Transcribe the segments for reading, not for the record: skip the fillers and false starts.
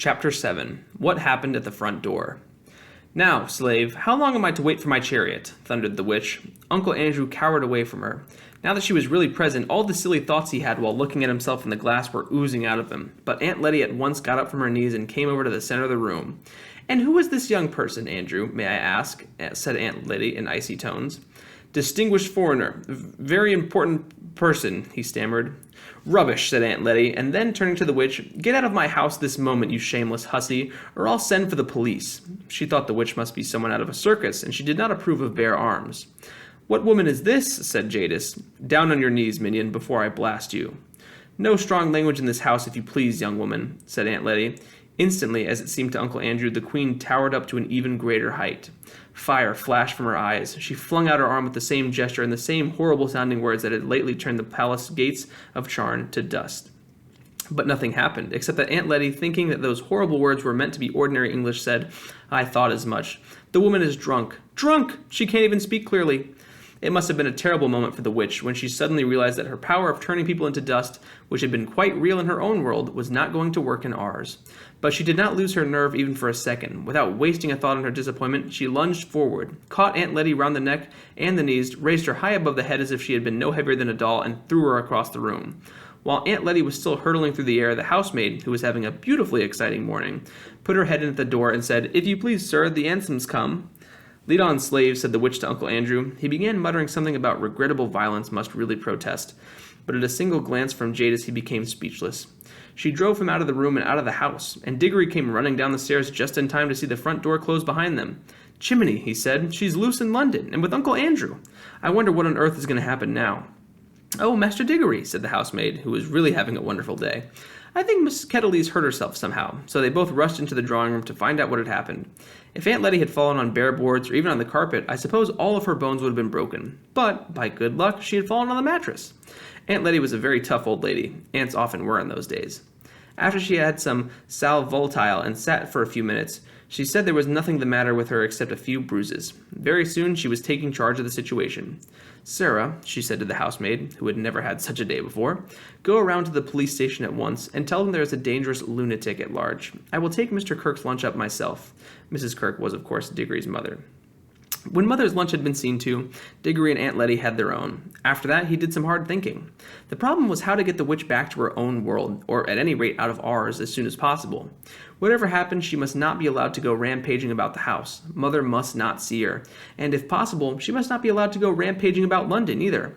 Chapter 7. What Happened at the Front Door. "Now, slave, how long am I to wait for my chariot?" thundered the witch. Uncle Andrew cowered away from her. Now that she was really present, all the silly thoughts he had while looking at himself in the glass were oozing out of him. But Aunt Letty at once got up from her knees and came over to the center of the room. "And who is this young person, Andrew, may I ask?" said Aunt Letty in icy tones. "Distinguished foreigner. Very important person," he stammered. "Rubbish," said Aunt Letty, and then turning to the witch, "Get out of my house this moment, you shameless hussy, or I'll send for the police." She thought the witch must be someone out of a circus, and she did not approve of bare arms. "What woman is this?" said Jadis. "Down on your knees, minion, before I blast you." "No strong language in this house, if you please, young woman," said Aunt Letty. Instantly, as it seemed to Uncle Andrew, the queen towered up to an even greater height. Fire flashed from her eyes. She flung out her arm with the same gesture and the same horrible-sounding words that had lately turned the palace gates of Charn to dust. But nothing happened, except that Aunt Letty, thinking that those horrible words were meant to be ordinary English, said, "I thought as much. The woman is drunk. Drunk! She can't even speak clearly." It must have been a terrible moment for the witch when she suddenly realized that her power of turning people into dust, which had been quite real in her own world, was not going to work in ours. But she did not lose her nerve even for a second. Without wasting a thought on her disappointment, she lunged forward, caught Aunt Letty round the neck and the knees, raised her high above the head as if she had been no heavier than a doll, and threw her across the room. While Aunt Letty was still hurtling through the air, the housemaid, who was having a beautifully exciting morning, put her head in at the door and said, "If you please, sir, the ansom's come." "Lead on, slave," said the witch to Uncle Andrew. He began muttering something about regrettable violence must really protest, but at a single glance from Jadis he became speechless. She drove him out of the room and out of the house, and Diggory came running down the stairs just in time to see the front door close behind them. "Chimney," he said, "she's loose in London, and with Uncle Andrew. I wonder what on earth is going to happen now." "Oh, Master Diggory," said the housemaid, who was really having a wonderful day. "I think Mrs. Kettlely's hurt herself somehow." So they both rushed into the drawing room to find out what had happened. If Aunt Letty had fallen on bare boards or even on the carpet, I suppose all of her bones would have been broken. But, by good luck, she had fallen on the mattress. Aunt Letty was a very tough old lady. Aunts often were in those days. After she had some sal volatile and sat for a few minutes, she said there was nothing the matter with her except a few bruises. Very soon she was taking charge of the situation. "Sarah," she said to the housemaid, who had never had such a day before, "go around to the police station at once and tell them there is a dangerous lunatic at large. I will take Mr. Kirk's lunch up myself." Mrs. Kirk was, of course, Diggory's mother. When Mother's lunch had been seen to, Diggory and Aunt Letty had their own. After that, he did some hard thinking. The problem was how to get the witch back to her own world, or at any rate out of ours, as soon as possible. Whatever happened, she must not be allowed to go rampaging about the house. Mother must not see her, and if possible, she must not be allowed to go rampaging about London either.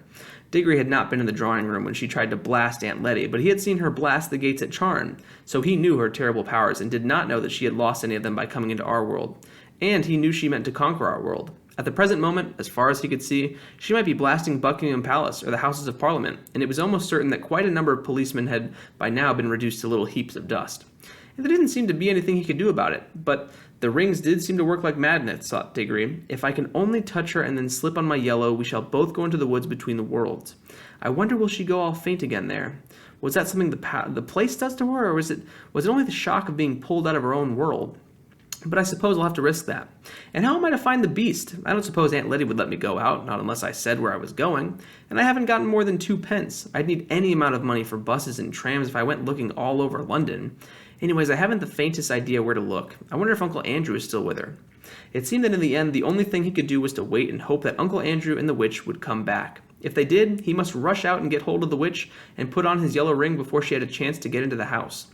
Diggory had not been in the drawing room when she tried to blast Aunt Letty, but he had seen her blast the gates at Charn, so he knew her terrible powers and did not know that she had lost any of them by coming into our world. And he knew she meant to conquer our world. At the present moment, as far as he could see, she might be blasting Buckingham Palace or the Houses of Parliament, and it was almost certain that quite a number of policemen had by now been reduced to little heaps of dust. And there didn't seem to be anything he could do about it, but the rings did seem to work like madness, thought Diggory. If I can only touch her and then slip on my yellow, we shall both go into the woods between the worlds. I wonder will she go all faint again there? Was that something the place does to her, or was it only the shock of being pulled out of her own world? But I suppose I'll have to risk that. And how am I to find the beast? I don't suppose Aunt Letty would let me go out, not unless I said where I was going. And I haven't gotten more than 2 pence. I'd need any amount of money for buses and trams if I went looking all over London. Anyways, I haven't the faintest idea where to look. I wonder if Uncle Andrew is still with her. It seemed that in the end, the only thing he could do was to wait and hope that Uncle Andrew and the witch would come back. If they did, he must rush out and get hold of the witch and put on his yellow ring before she had a chance to get into the house.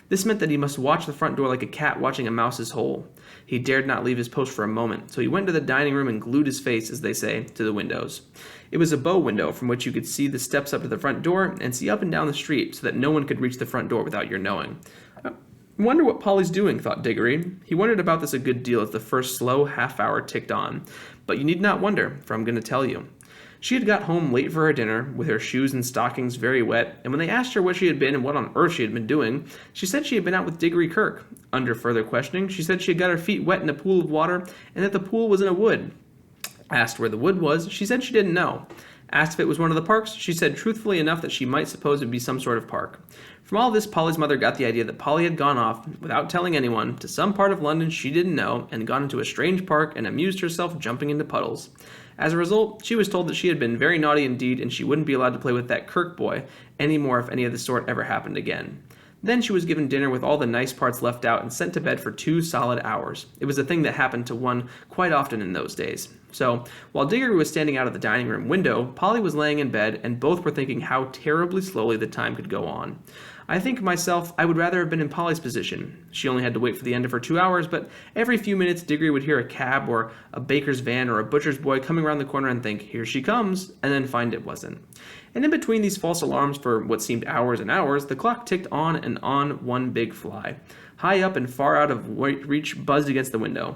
This meant that he must watch the front door like a cat watching a mouse's hole. He dared not leave his post for a moment, so he went to the dining room and glued his face, as they say, to the windows. It was a bow window from which you could see the steps up to the front door and see up and down the street, so that no one could reach the front door without your knowing. I wonder what Polly's doing, thought Diggory. He wondered about this a good deal as the first slow half-hour ticked on. But you need not wonder, for I'm going to tell you. She had got home late for her dinner, with her shoes and stockings very wet, and when they asked her where she had been and what on earth she had been doing, she said she had been out with Diggory Kirk. Under further questioning, she said she had got her feet wet in a pool of water, and that the pool was in a wood. Asked where the wood was, she said she didn't know. Asked if it was one of the parks, she said truthfully enough that she might suppose it would be some sort of park. From all this, Polly's mother got the idea that Polly had gone off, without telling anyone, to some part of London she didn't know, and gone into a strange park and amused herself jumping into puddles. As a result, she was told that she had been very naughty indeed, and she wouldn't be allowed to play with that Kirk boy any more if any of the sort ever happened again. Then she was given dinner with all the nice parts left out and sent to bed for 2 solid hours. It was a thing that happened to one quite often in those days. So, while Diggory was standing out of the dining room window, Polly was laying in bed, and both were thinking how terribly slowly the time could go on. I think myself I would rather have been in Polly's position. She only had to wait for the end of her 2 hours, but every few minutes Diggory would hear a cab or a baker's van or a butcher's boy coming around the corner and think, "Here she comes," and then find it wasn't. And in between these false alarms for what seemed hours and hours, the clock ticked on and on one big fly. High up and far out of reach buzzed against the window.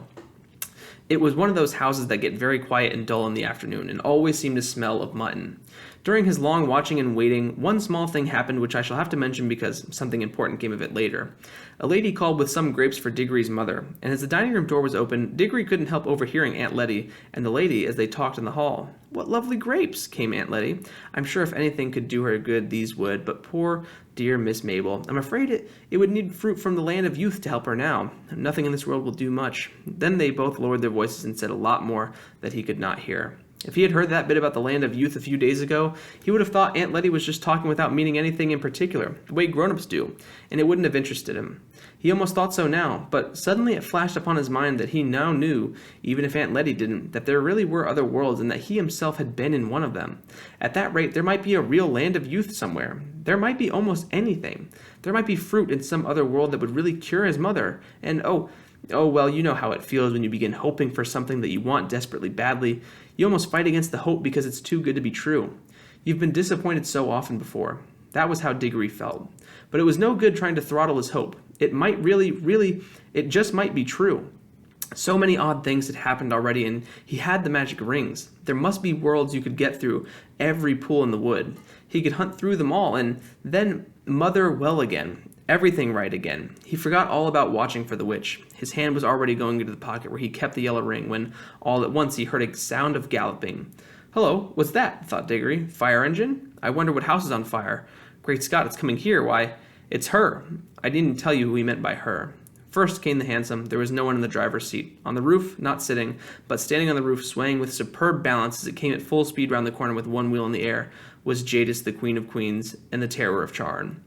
It was one of those houses that get very quiet and dull in the afternoon and always seem to smell of mutton. During his long watching and waiting, one small thing happened which I shall have to mention because something important came of it later. A lady called with some grapes for Diggory's mother, and as the dining room door was open, Diggory couldn't help overhearing Aunt Letty and the lady as they talked in the hall. "What lovely grapes!" came Aunt Letty. "I'm sure if anything could do her good, these would, but poor dear Miss Mabel, I'm afraid it would need fruit from the land of youth to help her now. Nothing in this world will do much." Then they both lowered their voices and said a lot more that he could not hear. If he had heard that bit about the land of youth a few days ago, he would have thought Aunt Letty was just talking without meaning anything in particular, the way grown-ups do, and it wouldn't have interested him. He almost thought so now, but suddenly it flashed upon his mind that he now knew, even if Aunt Letty didn't, that there really were other worlds and that he himself had been in one of them. At that rate, there might be a real land of youth somewhere. There might be almost anything. There might be fruit in some other world that would really cure his mother, and well, you know how it feels when you begin hoping for something that you want desperately badly. You almost fight against the hope because it's too good to be true. You've been disappointed so often before. That was how Diggory felt. But it was no good trying to throttle his hope. It might it just might be true. So many odd things had happened already, and he had the magic rings. There must be worlds you could get through every pool in the wood. He could hunt through them all, and then mother well again. Everything right again. He forgot all about watching for the witch. His hand was already going into the pocket where he kept the yellow ring when, all at once, he heard a sound of galloping. "Hello, what's that?" thought Diggory. "Fire engine? I wonder what house is on fire. Great Scott, it's coming here. Why, it's her." I didn't tell you who he meant by her. First came the hansom. There was no one in the driver's seat. On the roof, not sitting, but standing on the roof, swaying with superb balance as it came at full speed round the corner with one wheel in the air, was Jadis, the Queen of Queens, and the Terror of Charn.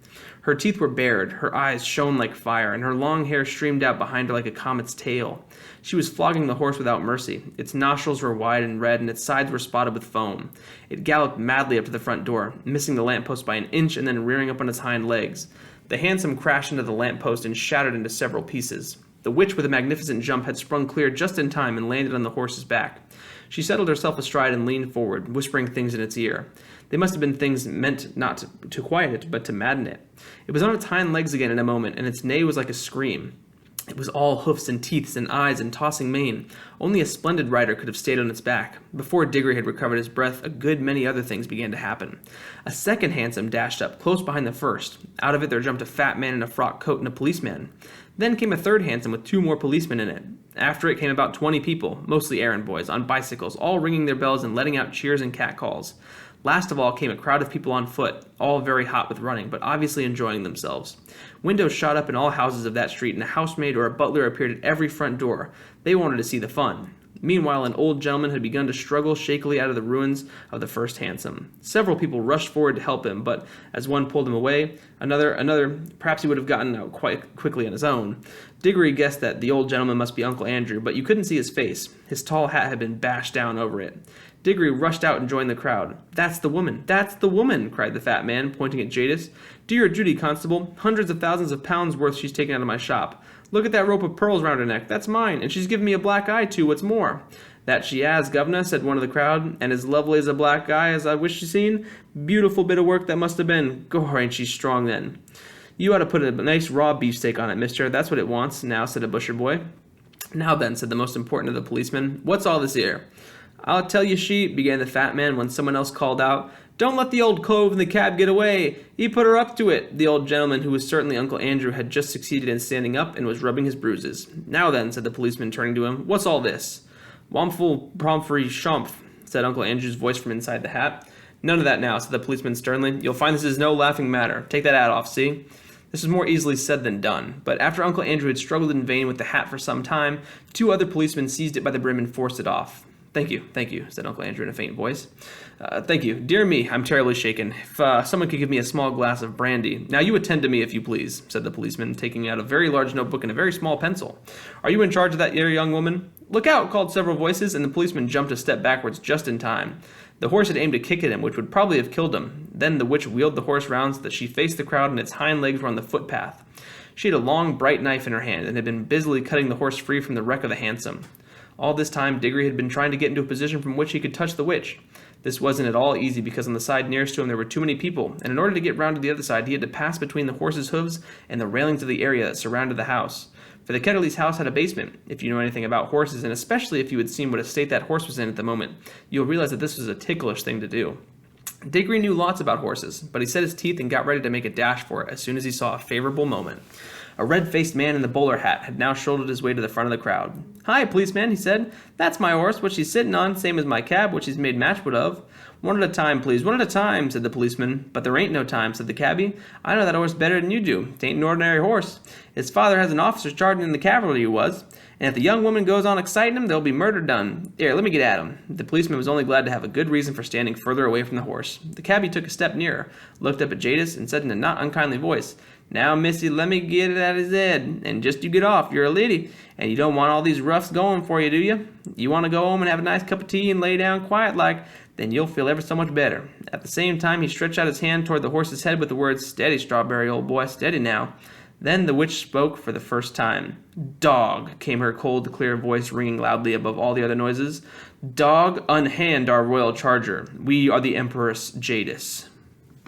Her teeth were bared, her eyes shone like fire, and her long hair streamed out behind her like a comet's tail. She was flogging the horse without mercy. Its nostrils were wide and red, and its sides were spotted with foam. It galloped madly up to the front door, missing the lamppost by an inch and then rearing up on its hind legs. The hansom crashed into the lamppost and shattered into several pieces. The witch, with a magnificent jump, had sprung clear just in time and landed on the horse's back. She settled herself astride and leaned forward, whispering things in its ear. They must have been things meant not to quiet it, but to madden it. It was on its hind legs again in a moment, and its neigh was like a scream. It was all hoofs and teeth and eyes and tossing mane. Only a splendid rider could have stayed on its back. Before Diggory had recovered his breath, a good many other things began to happen. A second hansom dashed up, close behind the first. Out of it there jumped a fat man in a frock coat and a policeman. Then came a third hansom with 2 more policemen in it. After it came about 20 people, mostly errand boys, on bicycles, all ringing their bells and letting out cheers and catcalls. Last of all came a crowd of people on foot, all very hot with running, but obviously enjoying themselves. Windows shot up in all houses of that street, and a housemaid or a butler appeared at every front door. They wanted to see the fun. Meanwhile, an old gentleman had begun to struggle shakily out of the ruins of the first hansom. Several people rushed forward to help him, but as one pulled him away, another, perhaps he would have gotten out quite quickly on his own. Diggory guessed that the old gentleman must be Uncle Andrew, but you couldn't see his face. His tall hat had been bashed down over it. Diggory rushed out and joined the crowd. "That's the woman! That's the woman!" cried the fat man, pointing at Jadis. "Do your duty, constable. Hundreds of thousands of pounds worth she's taken out of my shop. Look at that rope of pearls round her neck. That's mine, and she's given me a black eye, too, what's more." "That she has, governor," said one of the crowd, "and as lovely as a black eye as I wish you seen. Beautiful bit of work that must have been. Gor, ain't she strong then." "You ought to put a nice raw beefsteak on it, mister. That's what it wants now," said a butcher boy. "Now then," said the most important of the policemen, "what's all this here?" "I'll tell you, she," began the fat man when someone else called out, "Don't let the old cove in the cab get away. He put her up to it." The old gentleman, who was certainly Uncle Andrew, had just succeeded in standing up and was rubbing his bruises. "Now then," said the policeman, turning to him, "what's all this?" "Wamful Pomfrey Shump," said Uncle Andrew's voice from inside the hat. "None of that now," said the policeman sternly. "You'll find this is no laughing matter. Take that hat off, see?" This was more easily said than done, but after Uncle Andrew had struggled in vain with the hat for some time, 2 other policemen seized it by the brim and forced it off. Thank you, said Uncle Andrew in a faint voice. Thank you. Dear me, I'm terribly shaken. If someone could give me a small glass of brandy. Now you attend to me, if you please, said the policeman, taking out a very large notebook and a very small pencil. Are you in charge of that young woman? Look out, called several voices, and the policeman jumped a step backwards just in time. The horse had aimed a kick at him, which would probably have killed him. Then the witch wheeled the horse round so that she faced the crowd and its hind legs were on the footpath. She had a long, bright knife in her hand and had been busily cutting the horse free from the wreck of the hansom. All this time, Diggory had been trying to get into a position from which he could touch the witch. This wasn't at all easy because on the side nearest to him there were too many people, and in order to get round to the other side he had to pass between the horse's hooves and the railings of the area that surrounded the house. For the Ketterleys' house had a basement. If you know anything about horses, and especially if you had seen what a state that horse was in at the moment, you'll realize that this was a ticklish thing to do. Diggory knew lots about horses, but he set his teeth and got ready to make a dash for it as soon as he saw a favorable moment. A red-faced man in the bowler hat had now shouldered his way to the front of the crowd. "Hi, policeman," he said. "That's my horse, what she's sitting on, same as my cab, which he's made matchwood of." "One at a time, please, one at a time," said the policeman. "But there ain't no time," said the cabby. "I know that horse better than you do. 'Tain't an ordinary horse. His father has an officer's charging in the cavalry, he was. And if the young woman goes on exciting him, there'll be murder done. Here, let me get at him." The policeman was only glad to have a good reason for standing further away from the horse. The cabby took a step nearer, looked up at Jadis, and said in a not unkindly voice, "Now, missy, let me get it at his head, and just you get off. You're a lady, and you don't want all these roughs going for you, do you? You want to go home and have a nice cup of tea and lay down quiet like, then you'll feel ever so much better." At the same time, he stretched out his hand toward the horse's head with the words, "Steady, Strawberry, old boy, steady now." Then the witch spoke for the first time. "Dog," came her cold, clear voice ringing loudly above all the other noises. "Dog, unhand our royal charger. We are the Empress Jadis."